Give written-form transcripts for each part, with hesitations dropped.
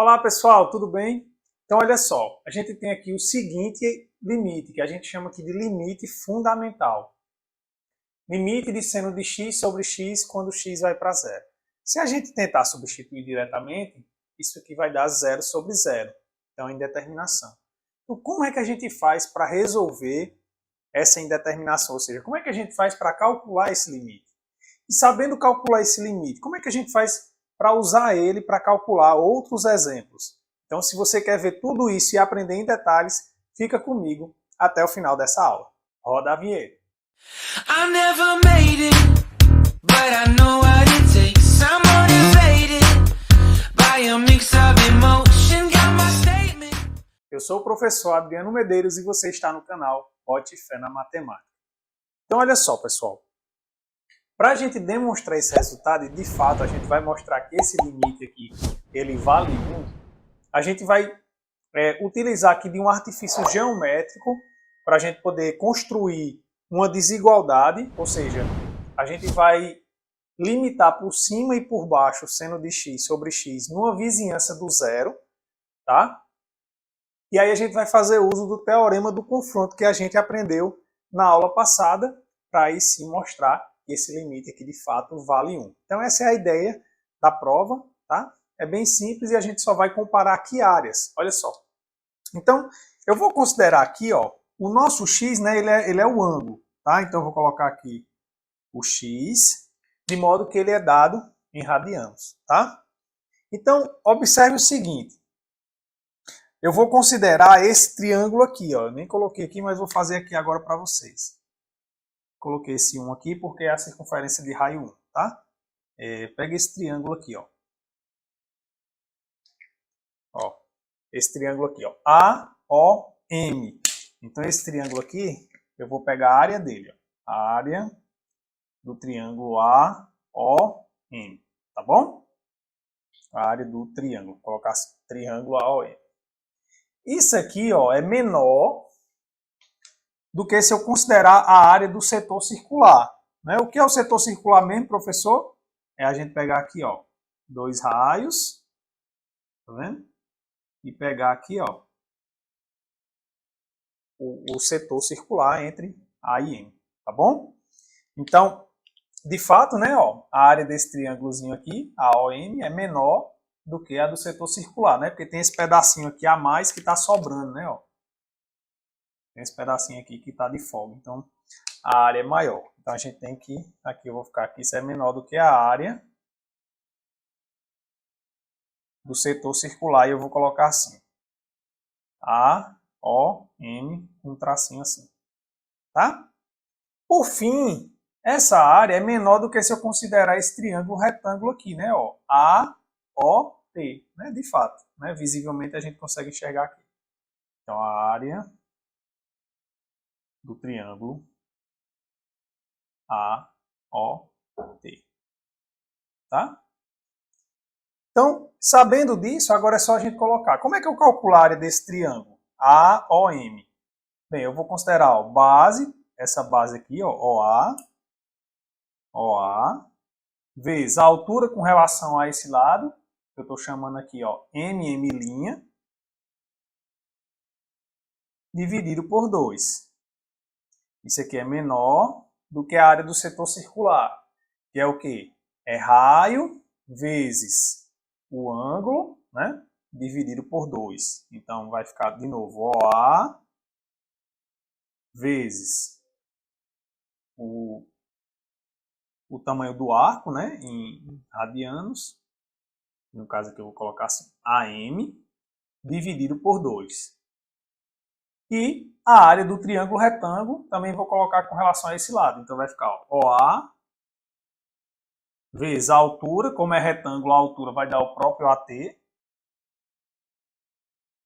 Olá pessoal, tudo bem? Então olha só, a gente tem aqui o seguinte limite, que a gente chama aqui de limite fundamental. Limite de seno de x sobre x quando x vai para zero. Se a gente tentar substituir diretamente, isso aqui vai dar zero sobre zero. Então indeterminação. Então como é que a gente faz para resolver essa indeterminação? Ou seja, como é que a gente faz para calcular esse limite? E sabendo calcular esse limite, como é que a gente faz para usar ele para calcular outros exemplos? Então, se você quer ver tudo isso e aprender em detalhes, fica comigo até o final dessa aula. Roda a vinheta. I never made it, but I know what it takes. I'm motivated by a mix of emotion, got my statement. Eu sou o professor Adriano Medeiros e você está no canal Bote Fé na Matemática. Então, olha só, pessoal. Para a gente demonstrar esse resultado, e de fato a gente vai mostrar que esse limite aqui, ele vale 1, a gente vai utilizar aqui de um artifício geométrico para a gente poder construir uma desigualdade, ou seja, a gente vai limitar por cima e por baixo o seno de x sobre x numa vizinhança do zero, tá? E aí a gente vai fazer uso do teorema do confronto que a gente aprendeu na aula passada, para aí sim mostrar que esse limite aqui de fato vale 1. Então essa é a ideia da prova, tá? É bem simples e a gente só vai comparar aqui áreas, olha só. Então eu vou considerar aqui, ó, o nosso x, né, ele é o ângulo, tá? Então eu vou colocar aqui o x, de modo que ele é dado em radianos, tá? Então observe o seguinte, eu vou considerar esse triângulo aqui, ó, eu nem coloquei aqui, mas vou fazer aqui agora para vocês. Coloquei esse 1 aqui porque é a circunferência de raio 1, tá? Pega esse triângulo aqui, ó. Ó, esse triângulo aqui, ó. AOM. Então esse triângulo aqui, eu vou pegar a área dele, ó. A área do triângulo AOM, tá bom? A área do triângulo, vou colocar assim, triângulo AOM. Isso aqui, ó, é menor do que se eu considerar a área do setor circular, né? O que é o setor circular mesmo, professor? É a gente pegar aqui, ó, dois raios, tá vendo? E pegar aqui, ó, o setor circular entre A e M, tá bom? Então, de fato, né, ó, a área desse triângulozinho aqui, a OM, é menor do que a do setor circular, né? Porque tem esse pedacinho aqui a mais que está sobrando, né, ó. Tem esse pedacinho aqui que está de folga, então a área é maior. Então a gente tem que, aqui eu vou ficar aqui, isso é menor do que a área do setor circular, e eu vou colocar assim, AOM, um tracinho assim, tá? Por fim, essa área é menor do que se eu considerar esse triângulo retângulo aqui, né, ó, AOT, né, de fato, né, visivelmente a gente consegue enxergar aqui. Então a área do triângulo AOT, tá? Então, sabendo disso, agora é só a gente colocar. Como é que eu calculo a área desse triângulo? AOM. Bem, eu vou considerar, ó, base, essa base aqui, ó, OA, vezes a altura com relação a esse lado, que eu estou chamando aqui, ó, MM', dividido por 2. Isso aqui é menor do que a área do setor circular, que é o quê? É raio vezes o ângulo, né, dividido por 2. Então vai ficar de novo OA vezes o tamanho do arco, né, em radianos, no caso aqui eu vou colocar assim, AM, dividido por 2. E a área do triângulo retângulo também vou colocar com relação a esse lado. Então vai ficar ó, OA vezes a altura, como é retângulo, a altura vai dar o próprio AT,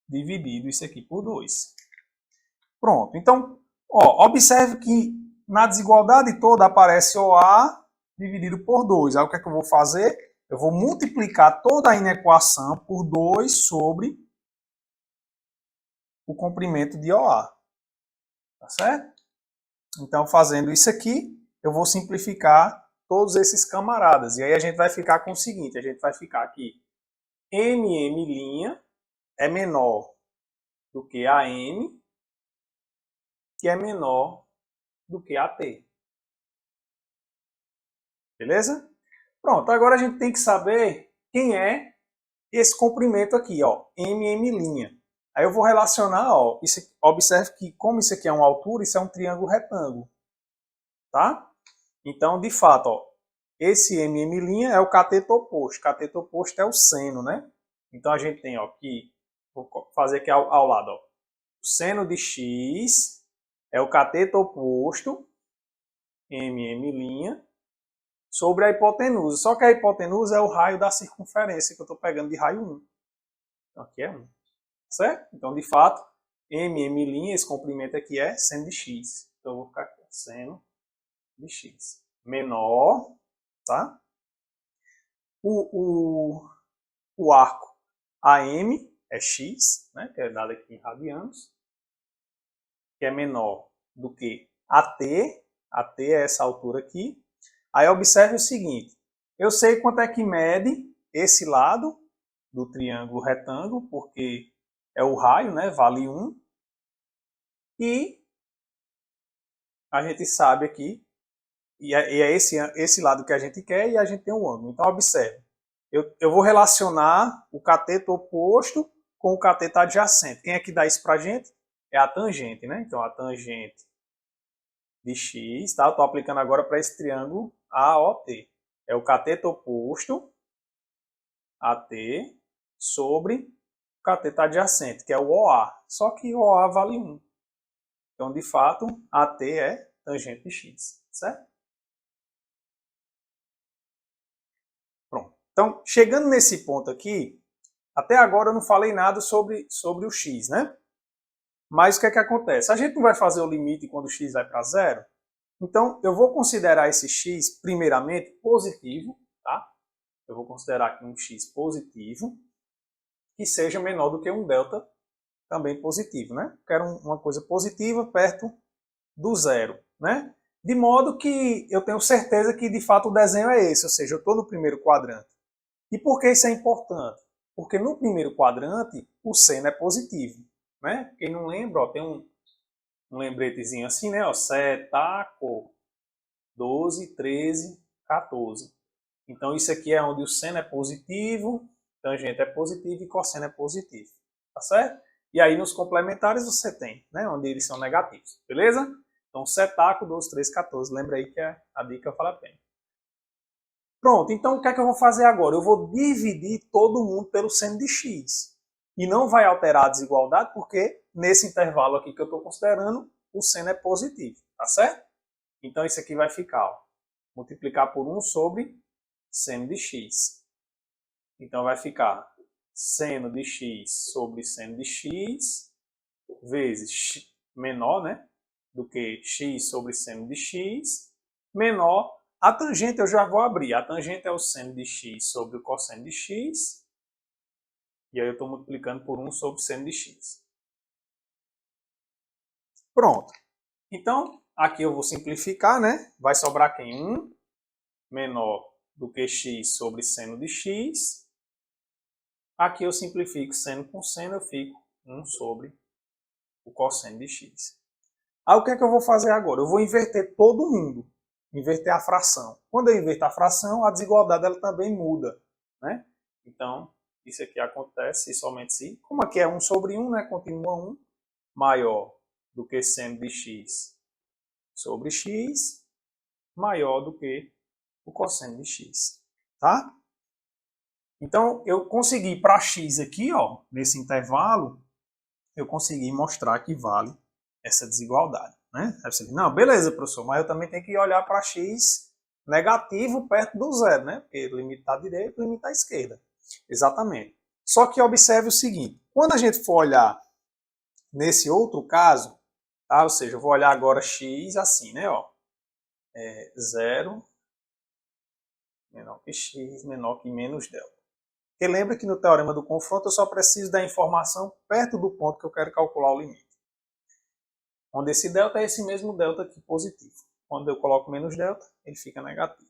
dividido isso aqui por 2. Pronto. Então, ó, observe que na desigualdade toda aparece OA dividido por 2. Aí o que é que eu vou fazer? Eu vou multiplicar toda a inequação por 2 sobre o comprimento de OA. Tá certo? Então, fazendo isso aqui, eu vou simplificar todos esses camaradas. E aí a gente vai ficar com o seguinte, a gente vai ficar aqui MM' é menor do que AM, que é menor do que AT. Beleza? Pronto, agora a gente tem que saber quem é esse comprimento aqui, ó, MM'. Aí eu vou relacionar, ó, observe que como isso aqui é uma altura, isso é um triângulo retângulo, tá? Então, de fato, ó, esse MM' é o cateto oposto. Cateto oposto é o seno, né? Então a gente tem, ó, que vou fazer aqui ao lado, ó. O seno de x é o cateto oposto, MM', sobre a hipotenusa. Só que a hipotenusa é o raio da circunferência que eu estou pegando de raio 1. Então aqui é 1. Certo? Então, de fato, MM', esse comprimento aqui é seno de x. Então eu vou ficar aqui, seno de x. Menor, tá? O arco AM é x, né, que é dado aqui em radianos, que é menor do que AT. AT é essa altura aqui. Aí observe o seguinte, eu sei quanto é que mede esse lado do triângulo retângulo, porque é o raio, né, vale 1. E a gente sabe aqui, e é esse lado que a gente quer, e a gente tem um ângulo. Então observe, eu vou relacionar o cateto oposto com o cateto adjacente. Quem é que dá isso pra gente? É a tangente, né? Então a tangente de x, tá? Eu estou aplicando agora para esse triângulo AOT. É o cateto oposto, AT, sobre o cateto adjacente, que é o OA. Só que o OA vale 1. Então, de fato, AT é tangente de x, certo? Pronto. Então, chegando nesse ponto aqui, até agora eu não falei nada sobre o x, né? Mas o que é que acontece? A gente não vai fazer o limite quando o x vai para zero? Então, eu vou considerar esse x, primeiramente, positivo, tá? Eu vou considerar aqui um x positivo, que seja menor do que um delta também positivo, né? Quero uma coisa positiva perto do zero, né? De modo que eu tenho certeza que, de fato, o desenho é esse, ou seja, eu estou no primeiro quadrante. E por que isso é importante? Porque no primeiro quadrante, o seno é positivo, né? Quem não lembra, ó, tem um lembretezinho assim, né? Ó, setaco, 12, 13, 14. Então isso aqui é onde o seno é positivo, tangente é positivo e cosseno é positivo. Tá certo? E aí nos complementares você tem, né? Onde eles são negativos. Beleza? Então setaco, 12, 13, 14. Lembra aí que a dica vale a pena. Pronto, então o que é que eu vou fazer agora? Eu vou dividir todo mundo pelo seno de x. E não vai alterar a desigualdade porque nesse intervalo aqui que eu estou considerando, o seno é positivo. Tá certo? Então isso aqui vai ficar, ó, multiplicar por 1 sobre seno de x. Então vai ficar seno de x sobre seno de x vezes x menor, né, do que x sobre seno de x, menor a tangente. Eu já vou abrir. A tangente é o seno de x sobre o cosseno de x. E aí eu estou multiplicando por 1 sobre seno de x. Pronto. Então, aqui eu vou simplificar, né? Vai sobrar quem? 1 menor do que x sobre seno de x. Aqui eu simplifico seno com seno, eu fico 1 sobre o cosseno de x. Aí o que é que eu vou fazer agora? Eu vou inverter todo mundo. Inverter a fração. Quando eu inverter a fração, a desigualdade ela também muda, né? Então, isso aqui acontece somente se, como aqui é 1 sobre 1, né? Continua 1, maior do que seno de x sobre x, maior do que o cosseno de x, tá? Então, eu consegui para x aqui, ó, nesse intervalo, eu consegui mostrar que vale essa desigualdade, né? Aí você diz, não, beleza, professor, mas eu também tenho que olhar para x negativo perto do zero, né? Porque o limite está à direita, o limite está à esquerda. Exatamente. Só que observe o seguinte, quando a gente for olhar nesse outro caso, tá? Ou seja, eu vou olhar agora x assim, né? Ó, 0 menor que x, menor que menos delta. Porque lembra que no teorema do confronto eu só preciso da informação perto do ponto que eu quero calcular o limite. Onde esse delta é esse mesmo delta aqui positivo. Quando eu coloco menos delta, ele fica negativo.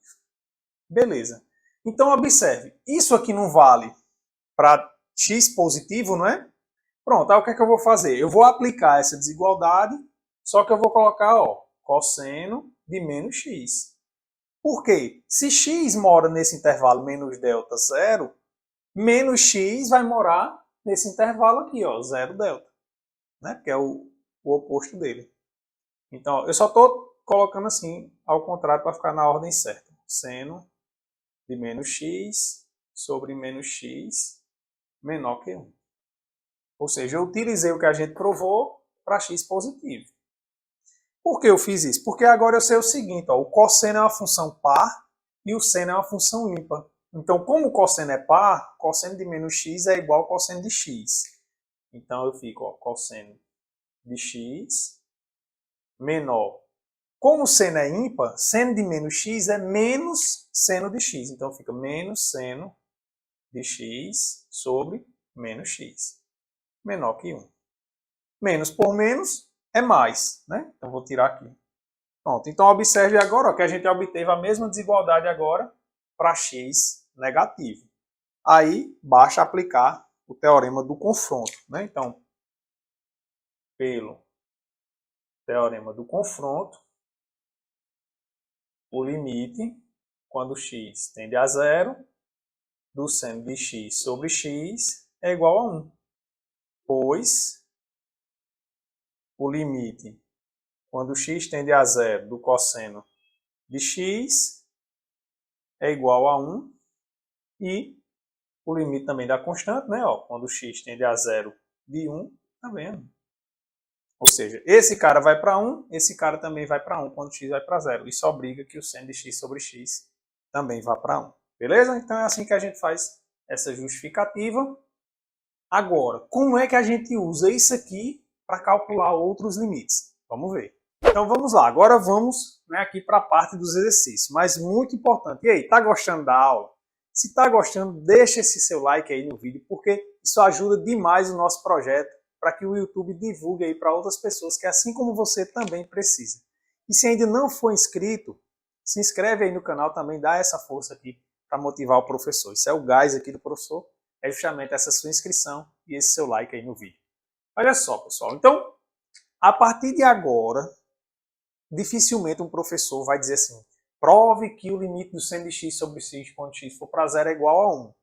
Beleza. Então observe, isso aqui não vale para x positivo, não é? Pronto, aí o que é que eu vou fazer? Eu vou aplicar essa desigualdade, só que eu vou colocar, ó, cosseno de menos x. Por quê? Se x mora nesse intervalo menos delta 0, menos x vai morar nesse intervalo aqui, ó, 0 delta, né? Que é o oposto dele. Então, ó, eu só estou colocando assim, ao contrário, para ficar na ordem certa. Seno de menos x sobre menos x menor que 1. Ou seja, eu utilizei o que a gente provou para x positivo. Por que eu fiz isso? Porque agora eu sei o seguinte, ó, o cosseno é uma função par e o seno é uma função ímpar. Então, como o cosseno é par, cosseno de menos x é igual ao cosseno de x. Então, eu fico, ó, cosseno de x menor. Como o seno é ímpar, seno de menos x é menos seno de x. Então, fica menos seno de x sobre menos x. Menor que 1. Menos por menos é mais, né? Então, vou tirar aqui. Pronto. Então, observe agora ó, que a gente obteve a mesma desigualdade agora para x negativo. Aí, basta aplicar o teorema do confronto, né? Então, pelo teorema do confronto, o limite, quando x tende a 0, do seno de x sobre x é igual a 1. Pois o limite, quando x tende a 0, do cosseno de x é igual a 1. E o limite também da constante, né? Ó, quando x tende a 0 de 1, também é 1. Ou seja, esse cara vai para 1, esse cara também vai para 1 quando x vai para 0. Isso obriga que o seno de x sobre x também vá para 1. Beleza? Então é assim que a gente faz essa justificativa. Agora, como é que a gente usa isso aqui para calcular outros limites? Vamos ver. Então vamos lá. Agora vamos, né, aqui para a parte dos exercícios. Mas muito importante. E aí, tá gostando da aula? Se está gostando, deixa esse seu like aí no vídeo, porque isso ajuda demais o nosso projeto para que o YouTube divulgue aí para outras pessoas que, assim como você, também precisa. E se ainda não for inscrito, se inscreve aí no canal também, dá essa força aqui para motivar o professor. Isso é o gás aqui do professor, é justamente essa sua inscrição e esse seu like aí no vídeo. Olha só, pessoal. Então, a partir de agora, dificilmente um professor vai dizer assim, prove que o limite do seno de x sobre x quando x for para 0 é igual a 1.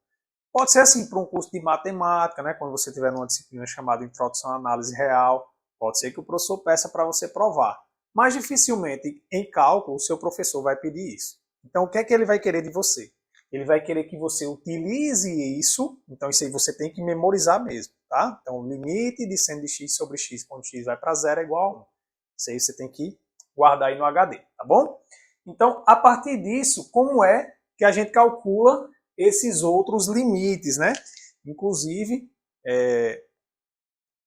Pode ser assim para um curso de matemática, né, quando você tiver numa disciplina chamada Introdução à Análise Real, pode ser que o professor peça para você provar. Mas dificilmente em cálculo o seu professor vai pedir isso. Então o que é que ele vai querer de você? Ele vai querer que você utilize isso, então isso aí você tem que memorizar mesmo, tá? Então o limite de seno de x sobre x quando x vai para 0 é igual a 1. Isso aí você tem que guardar aí no HD, tá bom? Então, a partir disso, como é que a gente calcula esses outros limites, né? Inclusive,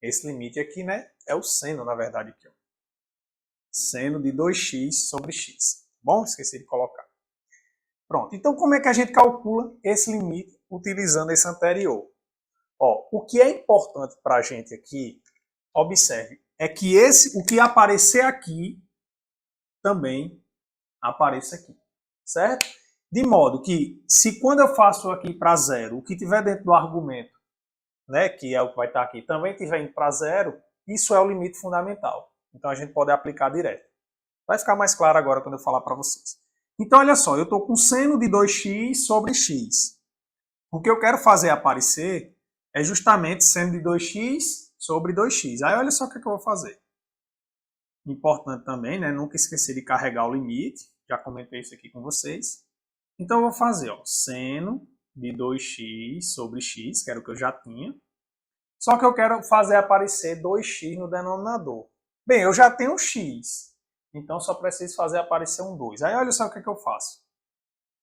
esse limite aqui, né, é o seno, na verdade, aqui, ó. Seno de 2x sobre x. Bom, esqueci de colocar. Pronto, então como é que a gente calcula esse limite utilizando esse anterior? Ó, o que é importante para a gente aqui, observe, é que o que aparecer aqui também apareça aqui, certo? De modo que, se quando eu faço aqui para 0, o que tiver dentro do argumento, né, que é o que vai estar aqui, também tiver indo para 0, isso é o limite fundamental. Então a gente pode aplicar direto. Vai ficar mais claro agora quando eu falar para vocês. Então olha só, eu estou com seno de 2x sobre x. O que eu quero fazer aparecer é justamente seno de 2x sobre 2x. Aí olha só o que eu vou fazer. Importante também, né, nunca esquecer de carregar o limite. Já comentei isso aqui com vocês. Então eu vou fazer, ó, seno de 2x sobre x, que era o que eu já tinha. Só que eu quero fazer aparecer 2x no denominador. Bem, eu já tenho x, então só preciso fazer aparecer um 2. Aí olha só o que eu faço.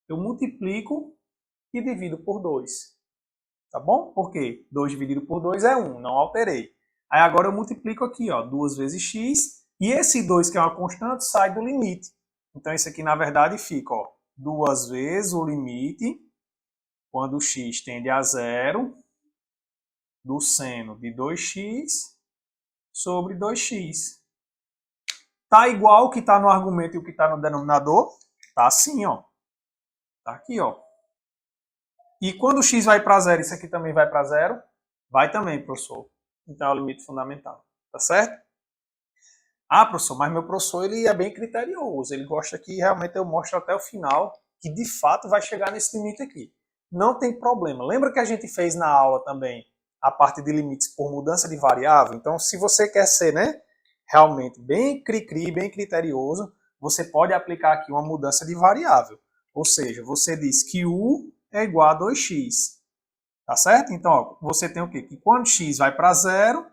Eu multiplico e divido por 2. Tá bom? Por quê? 2 dividido por 2 é 1, não alterei. Aí agora eu multiplico aqui, ó, 2 vezes x, e esse 2 que é uma constante sai do limite. Então isso aqui na verdade fica, ó, 2 vezes o limite, quando x tende a 0, do seno de 2x sobre 2x. Tá igual o que está no argumento e o que está no denominador? Tá assim, ó. Tá aqui, ó. E quando o x vai para zero, isso aqui também vai para zero? Vai também, professor. Então é o limite fundamental. Tá certo? Ah, professor, mas meu professor ele é bem criterioso. Ele gosta que realmente eu mostre até o final que de fato vai chegar nesse limite aqui. Não tem problema. Lembra que a gente fez na aula também a parte de limites por mudança de variável? Então, se você quer ser, né, realmente bem cri-cri, bem criterioso, você pode aplicar aqui uma mudança de variável. Ou seja, você diz que u é igual a 2x. Tá certo? Então, ó, você tem o quê? Que quando x vai para zero,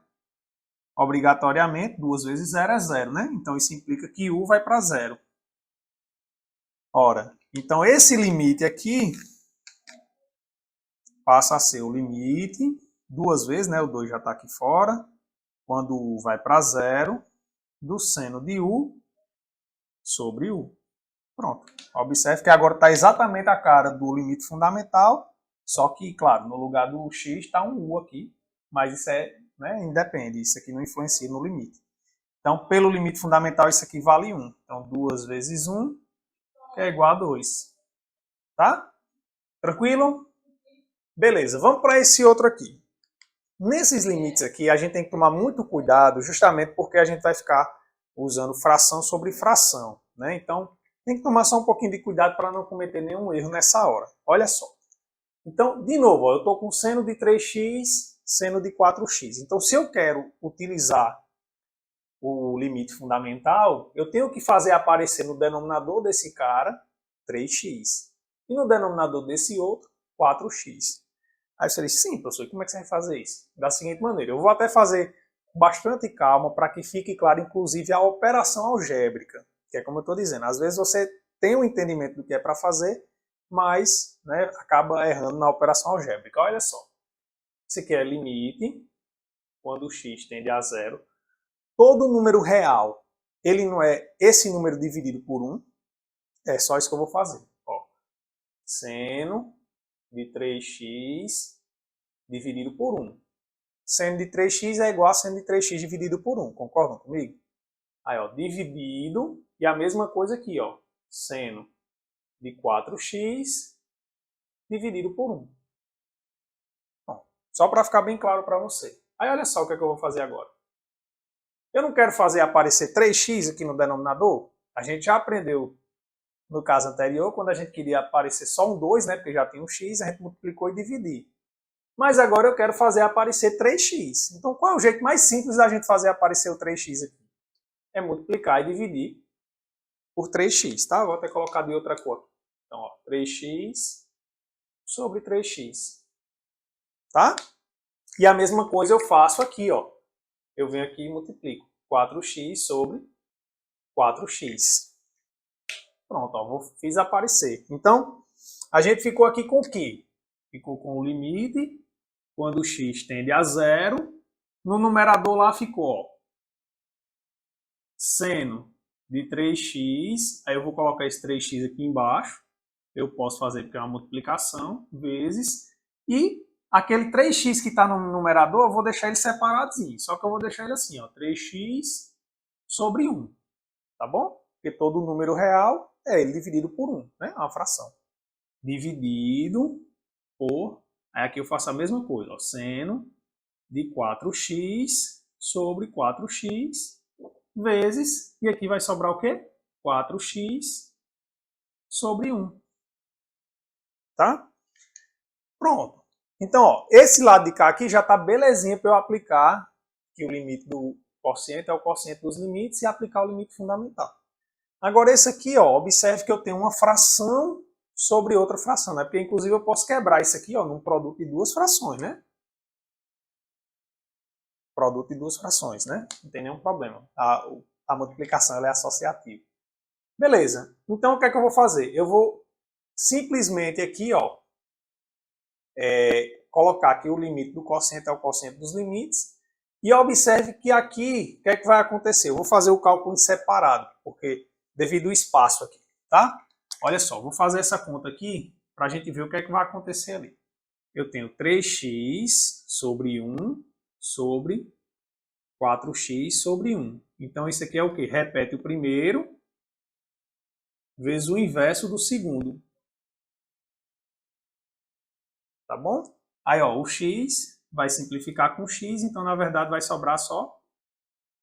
obrigatoriamente, 2 vezes 0 é 0, né? Então, isso implica que u vai para zero. Ora, então esse limite aqui passa a ser o limite, 2 vezes, né? O 2 já está aqui fora, quando u vai para zero, do seno de u sobre u. Pronto. Observe que agora está exatamente a cara do limite fundamental, só que, claro, no lugar do x está um u aqui, mas isso é, né, independe, isso aqui não influencia no limite. Então, pelo limite fundamental, isso aqui vale 1. Então, 2 vezes 1 é igual a 2. Tá? Tranquilo? Beleza, vamos para esse outro aqui. Nesses limites aqui, a gente tem que tomar muito cuidado, justamente porque a gente vai ficar usando fração sobre fração. Né? Então, tem que tomar só um pouquinho de cuidado para não cometer nenhum erro nessa hora. Olha só. Então, de novo, ó, eu estou com seno de 3x, seno de 4x. Então, se eu quero utilizar o limite fundamental, eu tenho que fazer aparecer no denominador desse cara 3x. E no denominador desse outro, 4x. Aí você diz, sim, professor, como é que você vai fazer isso? Da seguinte maneira, eu vou até fazer com bastante calma para que fique claro, inclusive, a operação algébrica. Que é como eu estou dizendo, às vezes você tem um entendimento do que é para fazer, mas né, acaba errando na operação algébrica. Olha só, isso aqui é limite, quando o x tende a zero. Todo número real, ele não é esse número dividido por 1. É só isso que eu vou fazer. Ó, seno de 3x dividido por 1. Seno de 3x é igual a seno de 3x dividido por 1. Concordam comigo? Aí, ó, dividido. E a mesma coisa aqui, ó. Seno de 4x dividido por 1. Bom, só para ficar bem claro para você. Aí, olha só o que é que eu vou fazer agora. Eu não quero fazer aparecer 3x aqui no denominador. A gente já aprendeu no caso anterior, quando a gente queria aparecer só um 2, né, porque já tem um x, a gente multiplicou e dividiu. Mas agora eu quero fazer aparecer 3x. Então qual é o jeito mais simples da gente fazer aparecer o 3x aqui? É multiplicar e dividir por 3x, tá? Vou até colocar de outra cor. Então, ó, 3x sobre 3x. Tá? E a mesma coisa eu faço aqui, ó. Eu venho aqui e multiplico 4x sobre 4x. Pronto, ó, fiz aparecer. Então, a gente ficou aqui com o quê? Ficou com o limite, quando o x tende a zero. No numerador lá ficou, ó, seno de 3x. Aí eu vou colocar esse 3x aqui embaixo. Eu posso fazer porque é uma multiplicação, vezes. E aquele 3x que está no numerador, eu vou deixar ele separadinho. Só que eu vou deixar ele assim, ó, 3x sobre 1. Tá bom? Porque todo número real é ele dividido por 1, né? É uma fração. Dividido por... Aí aqui eu faço a mesma coisa, ó, seno de 4x sobre 4x vezes... E aqui vai sobrar o quê? 4x sobre 1. Tá? Pronto. Então, ó, esse lado de cá aqui já está belezinha para eu aplicar que o limite do quociente é o quociente dos limites e aplicar o limite fundamental. Agora esse aqui, ó, observe que eu tenho uma fração sobre outra fração, né? Porque inclusive eu posso quebrar isso aqui, ó, num produto de duas frações, né? Produto de duas frações, né? Não tem nenhum problema. A multiplicação ela é associativa. Beleza. Então o que é que eu vou fazer? Eu vou simplesmente aqui, ó, colocar aqui o limite do quociente é o quociente dos limites. E observe que aqui, o que é que vai acontecer? Eu vou fazer o cálculo em separado, porque devido ao espaço aqui, tá? Olha só, vou fazer essa conta aqui para a gente ver o que é que vai acontecer ali. Eu tenho 3x sobre 1 sobre 4x sobre 1. Então isso aqui é o quê? Repete o primeiro vezes o inverso do segundo. Tá bom? Aí, ó, o x vai simplificar com x, então, na verdade, vai sobrar só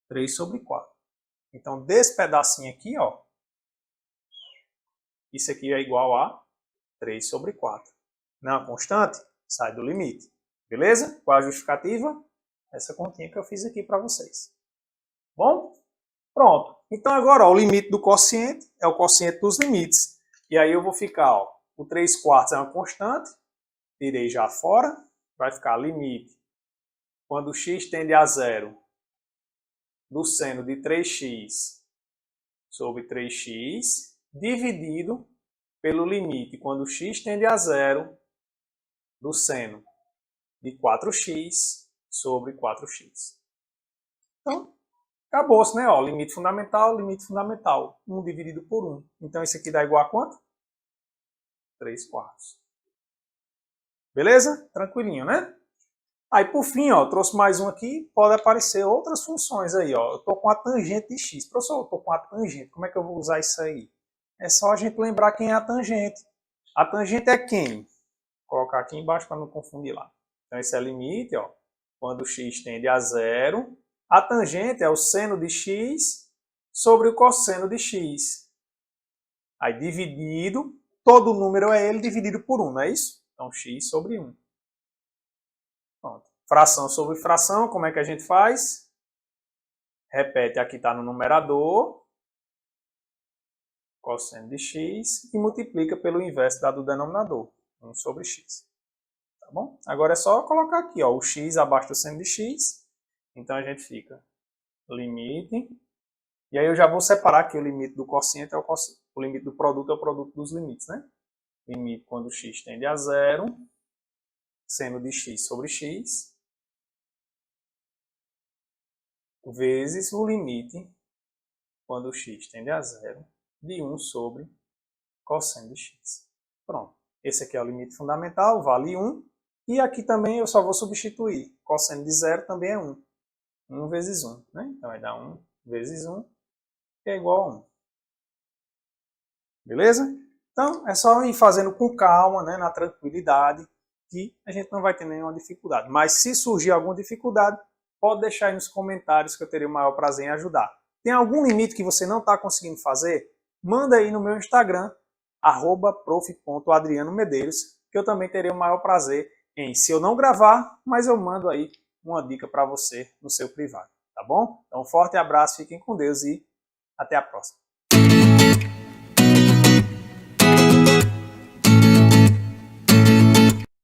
3 sobre 4. Então, desse pedacinho aqui, ó, isso aqui é igual a 3 sobre 4. Não é uma constante? Sai do limite. Beleza? Qual a justificativa? Essa continha que eu fiz aqui para vocês. Bom? Pronto. Então, agora, ó, o limite do quociente é o quociente dos limites. E aí eu vou ficar, ó, o 3 quartos é uma constante, tirei já fora, vai ficar limite, quando x tende a zero, do seno de 3x sobre 3x, dividido pelo limite, quando x tende a zero, do seno de 4x sobre 4x. Então, acabou-se, né? Ó, limite fundamental. 1 dividido por 1. Então, isso aqui dá igual a quanto? 3 quartos. Beleza? Tranquilinho, né? Aí, por fim, ó, trouxe mais um aqui. Pode aparecer outras funções aí, ó. Eu estou com a tangente de x. Professor, eu estou com a tangente. Como é que eu vou usar isso aí? É só a gente lembrar quem é a tangente. A tangente é quem? Vou colocar aqui embaixo para não confundir lá. Então, esse é o limite, ó. Quando x tende a zero. A tangente é o seno de x sobre o cosseno de x. Aí, dividido, todo número é ele dividido por 1, não é isso? Então, x sobre 1. Pronto. Fração sobre fração, como é que a gente faz? Repete, aqui está no numerador, cosseno de x, e multiplica pelo inverso do denominador, 1 sobre x. Tá bom? Agora é só colocar aqui, ó, o x abaixo do seno de x, então a gente fica limite, e aí eu já vou separar que o limite do quociente é o limite do produto é o produto dos limites, né? Limite quando x tende a zero, seno de x sobre x, vezes o limite quando x tende a zero, de 1 sobre cosseno de x. Pronto. Esse aqui é o limite fundamental, vale 1. E aqui também eu só vou substituir. Cosseno de zero também é 1. 1 vezes 1. Né? Então vai dar 1 vezes 1, que é igual a 1. Beleza? Então é só ir fazendo com calma, né, na tranquilidade, que a gente não vai ter nenhuma dificuldade. Mas se surgir alguma dificuldade, pode deixar aí nos comentários que eu teria o maior prazer em ajudar. Tem algum limite que você não está conseguindo fazer? Manda aí no meu Instagram, @prof.adrianomedeiros, que eu também terei o maior prazer em, se eu não gravar, mas eu mando aí uma dica para você no seu privado, tá bom? Então, um forte abraço, fiquem com Deus e até a próxima.